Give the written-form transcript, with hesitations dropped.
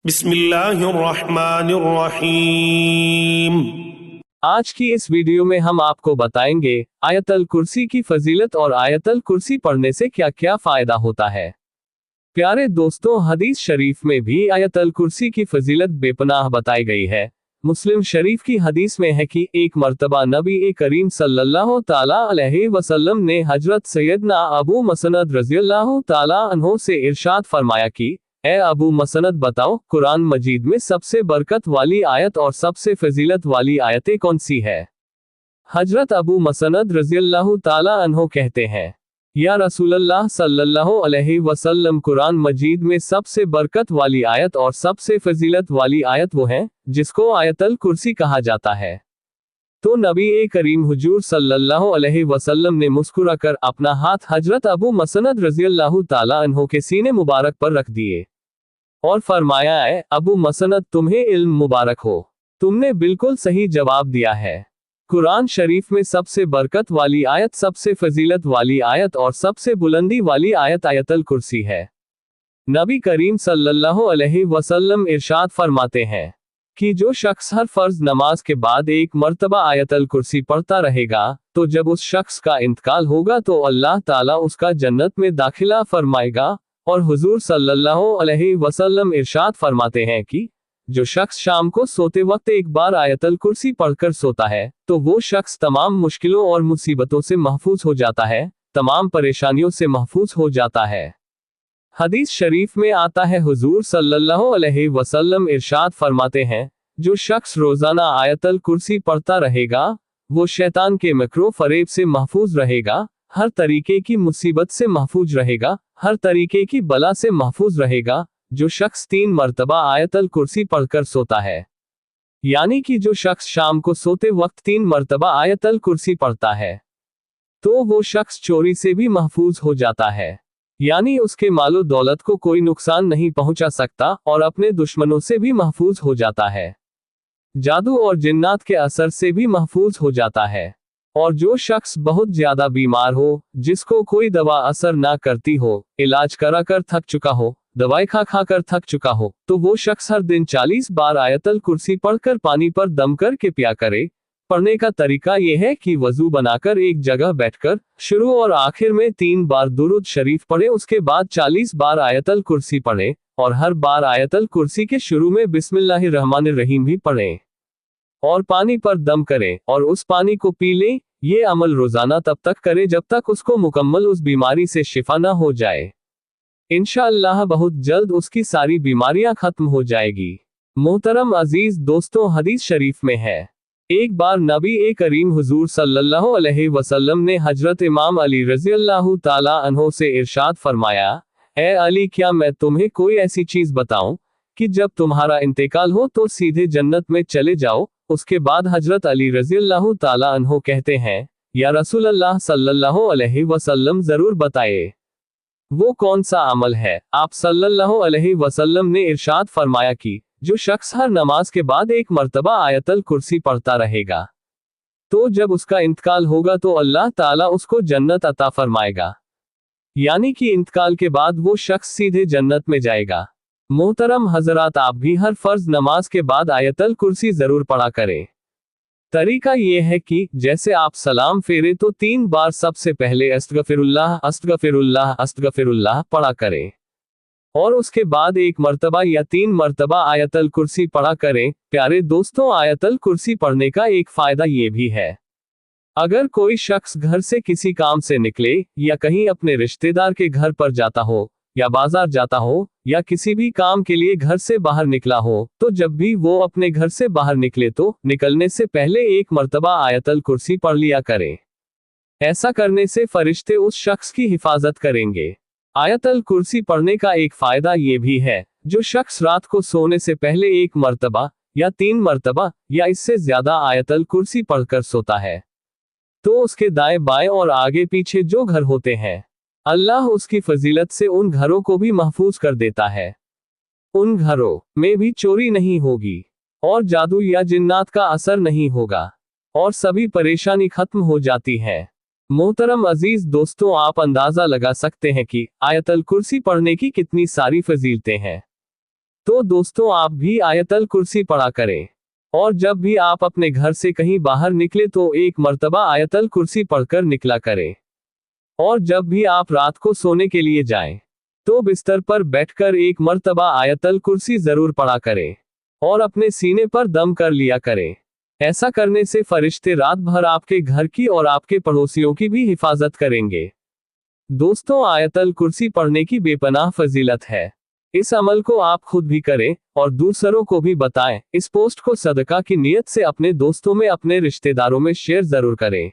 बिस्मिल्लाहिर्रहमानिर्रहीम। आज की इस वीडियो में हम आपको बताएंगे आयतल कुर्सी की फजीलत और आयतल कुर्सी पढ़ने से क्या क्या फायदा होता है। प्यारे दोस्तों, हदीस शरीफ में भी आयतल कुर्सी की फजीलत बेपनाह बताई गई है। मुस्लिम शरीफ की हदीस में है कि एक मर्तबा नबी करीम सल्लल्लाहु ताला अलैहि वसल्लम ने हजरत सैयदना अबू मसनद रज़ियल्लाहु ताला अन्हो से इरशाद फरमाया कि ए अबू मसनद, बताओ कुरान मजीद में सबसे बरकत वाली आयत और सबसे फजीलत वाली आयतें कौन सी है। हजरत अबू मसनद रज़ियल्लाहु ताला अन्हो कहते हैं, या रसूलल्लाह सल्लल्लाहु अलैहि वसल्लम, कुरान मजीद में सबसे बरकत वाली आयत और सबसे फजीलत वाली आयत वो है जिसको आयतल कुर्सी कहा जाता है। तो नबी करीम हुजूर सल्लल्लाहु अलैहि वसल्लम ने मुस्कुराकर अपना हाथ हजरत अबू मसनद रज़ियल्लाहु ताला अन्हो के सीने मुबारक पर रख दिए और फरमाया, है अबू मसनद, तुम्हें इल्म मुबारक हो, तुमने बिल्कुल सही जवाब दिया है। कुरान शरीफ में सबसे बरकत वाली आयत, सबसे फजीलत वाली आयत और सबसे बुलंदी वाली आयत आयतल कुर्सी है। नबी करीम सल्लल्लाहु अलैहि वसल्लम इरशाद फरमाते हैं कि जो शख्स हर फर्ज नमाज के बाद एक मर्तबा आयतल कुर्सी पढ़ता रहेगा, तो जब उस शख्स का इंतकाल होगा तो अल्लाह ताला उसका जन्नत में दाखिला फरमाएगा। और हुजूर सल्लल्लाहु अलैहि वसल्लम इरशाद फरमाते हैं कि जो शख्स शाम को सोते वक्त एक बार आयतल कुर्सी पढ़कर सोता है, तो वो शख्स तमाम मुश्किलों और मुसीबतों से महफूज हो जाता है, तमाम परेशानियों से महफूज हो जाता है। हदीस शरीफ में आता है, हुजूर सल्लल्लाहु अलैहि वसल्लम इरशाद फरमाते हैं, जो शख्स रोजाना आयतल कुर्सी पढ़ता रहेगा वो शैतान के मकरो फरेब से महफूज रहेगा, हर तरीके की मुसीबत से महफूज रहेगा, हर तरीके की बला से महफूज रहेगा। जो शख्स 3 मर्तबा आयतल कुर्सी पढ़कर सोता है, यानी कि जो शख्स शाम को सोते वक्त 3 मर्तबा आयतल कुर्सी पढ़ता है, तो वो शख्स चोरी से भी महफूज हो जाता है, यानी उसके मालो दौलत को कोई नुकसान नहीं पहुंचा सकता, और अपने दुश्मनों से भी महफूज हो जाता है, जादू और जिन्नात के असर से भी महफूज हो जाता है। और जो शख्स बहुत ज्यादा बीमार हो, जिसको कोई दवा असर ना करती हो, इलाज करा कर थक चुका हो, दवाई खा खा कर थक चुका हो, तो वो शख्स हर दिन 40 बार आयतल कुर्सी पढ़कर पानी पर दम करके पिया करे। पढ़ने का तरीका यह है कि वजू बनाकर एक जगह बैठकर शुरू और आखिर में 3 बार दुरूद शरीफ पढ़े, उसके बाद 40 बार आयतल कुर्सी पढ़े, और हर बार आयतल कुर्सी के शुरू में बिस्मिल्लाहिर्रहमानिर्रहीम भी पढ़ें और पानी पर दम करें और उस पानी को पी लें। ये अमल रोजाना तब तक करें जब तक उसको मुकम्मल उस बीमारी से शिफा ना हो जाए। इंशाअल्लाह बहुत जल्द उसकी सारी बीमारियां खत्म हो जाएगी। मोहतरम अजीज दोस्तों, हदीस शरीफ में है, एक बार नबी करीम हुजूर सल्लल्लाहु अलैहि वसल्लम ने हजरत इमाम अली रज़ियल्लाहु ताला अन्हो से इरशाद फरमाया, ए अली, क्या मैं तुम्हें कोई ऐसी चीज बताऊं कि जब तुम्हारा इंतकाल हो तो सीधे जन्नत में चले जाओ। उसके बाद हजरत अली रज़ियल्लाहु ताला अन्हो कहते हैं, या रसूलल्लाह सल्लल्लाहु अलैहि वसल्लम, जरूर बताइए वो कौन सा अमल है। आप सल्लल्लाहु अलैहि वसल्लम ने इरशाद फरमाया कि जो शख्स हर नमाज के बाद एक मर्तबा आयतल कुर्सी पढ़ता रहेगा, तो जब उसका इंतकाल होगा तो अल्लाह ताला उसको जन्नत अता फरमाएगा, यानी कि इंतकाल के बाद वो शख्स सीधे जन्नत में जाएगा। मोहतरम हजरात, आप भी हर फर्ज नमाज के बाद आयतल कुर्सी जरूर पढ़ा करें। तरीका यह है कि जैसे आप सलाम फेरे तो 3 बार सबसे पहले अस्तगफिरुल्लाह अस्तगफिरुल्लाह अस्तगफिरुल्लाह पढ़ा करें, और उसके बाद 1 मर्तबा या 3 मर्तबा आयतल कुर्सी पढ़ा करें। प्यारे दोस्तों, आयतल कुर्सी पढ़ने का एक फायदा ये भी है, अगर कोई शख्स घर से किसी काम से निकले या कहीं अपने रिश्तेदार के घर पर जाता हो या बाजार जाता हो या किसी भी काम के लिए घर से बाहर निकला हो, तो जब भी वो अपने घर से बाहर निकले तो निकलने से पहले 1 मर्तबा आयतल कुर्सी पढ़ लिया करें। ऐसा करने से फरिश्ते उस शख्स की हिफाजत करेंगे। आयतल कुर्सी पढ़ने का एक फायदा ये भी है, जो शख्स रात को सोने से पहले 1 मर्तबा या 3 मर्तबा या इससे ज्यादा आयतल कुर्सी पढ़कर सोता है, तो उसके दाएं बाएं और आगे पीछे जो घर होते हैं, अल्लाह उसकी फजीलत से उन घरों को भी महफूज कर देता है। उन घरों में भी चोरी नहीं होगी और जादू या जिन्नात का असर नहीं होगा और सभी परेशानी खत्म हो जाती है। मोहतरम अजीज दोस्तों, आप अंदाजा लगा सकते हैं कि आयतल कुर्सी पढ़ने की कितनी सारी फजीलतें हैं। तो दोस्तों आप भी आयतल कुर्सी पढ़ा करें। और जब भी आप अपने घर से कहीं बाहर निकले तो एक मर्तबा आयतल कुर्सी पढ़कर निकला करें। और जब भी आप रात को सोने के लिए जाएं, तो बिस्तर पर बैठकर एक मर्तबा आयतल कुर्सी जरूर पढ़ा करें। और अपने सीने पर दम कर लिया करें। ऐसा करने से फरिश्ते रात भर आपके घर की और आपके पड़ोसियों की भी हिफाजत करेंगे। दोस्तों आयतल कुर्सी पढ़ने की बेपनाह फजीलत है। इस अमल को आप खुद भी करें और दूसरों को भी बताएं। इस पोस्ट को सदका की नीयत से अपने दोस्तों में, अपने रिश्तेदारों में शेयर जरूर करें।